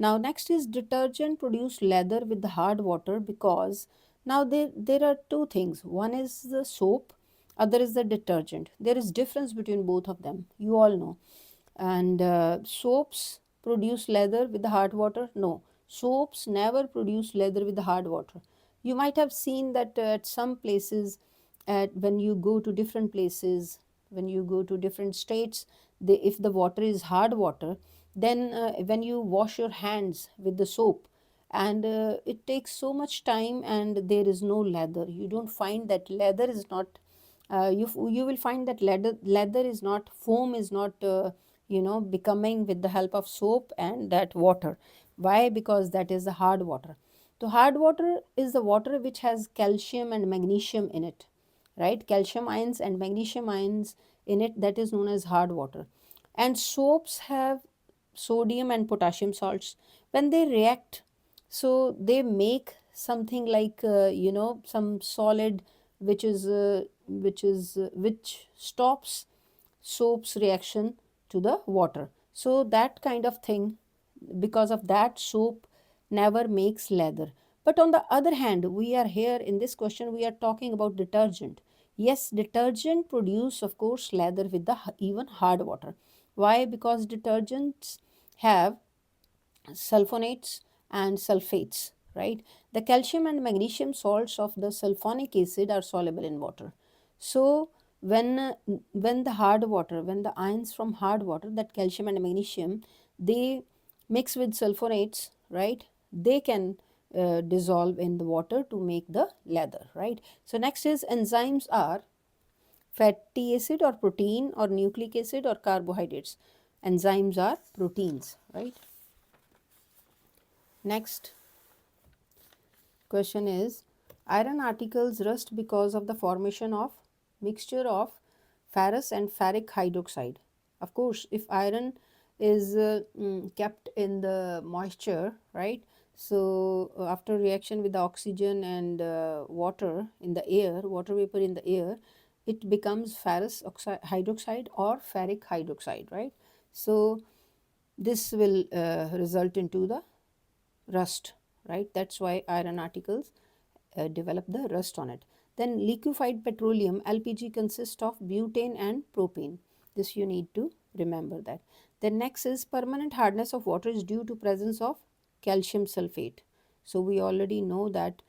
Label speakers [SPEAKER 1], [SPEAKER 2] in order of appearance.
[SPEAKER 1] Now next is detergent produce leather with the hard water because now there are two things. One is the soap, other is the detergent. There is difference between both of them. You all know. And soaps produce leather with the hard water? No. Soaps never produce leather with the hard water. You might have seen that at some places, when you go to different places, when you go to different states, if the water is hard water, then when you wash your hands with the soap, and it takes so much time and there is no leather. You don't find that leather is not you will find that leather is not, foam is not becoming with the help of soap and that water. Why? Because that is the hard water. So hard water is the water which has calcium and magnesium in it, right? Calcium ions and magnesium ions in it, that is known as hard water. And soaps have sodium and potassium salts. When they react, so they make something like some solid which stops soap's reaction to the water. So that kind of thing, because of that, soap never makes leather. But on the other hand, we are here in this question, we are talking about detergent. Yes, detergent produce, of course, leather with the even hard water. Why? Because detergents have sulfonates and sulfates, right? The calcium and magnesium salts of the sulfonic acid are soluble in water. So when the hard water, when the ions from hard water, that calcium and magnesium, they mix with sulfonates, right? They can dissolve in the water to make the leather, right? So next is enzymes are fatty acid or protein or nucleic acid or carbohydrates. Enzymes are proteins, right? Next question is, iron articles rust because of the formation of mixture of ferrous and ferric hydroxide. Of course, if iron is kept in the moisture, right? So after reaction with the oxygen and water in the air, water vapor in the air, it becomes ferrous hydroxide or ferric hydroxide, right? So this will result into the rust, right? That's why iron articles develop the rust on it. Then liquefied petroleum, LPG, consists of butane and propane. This you need to remember that. Then next is permanent hardness of water is due to presence of calcium sulfate. So we already know that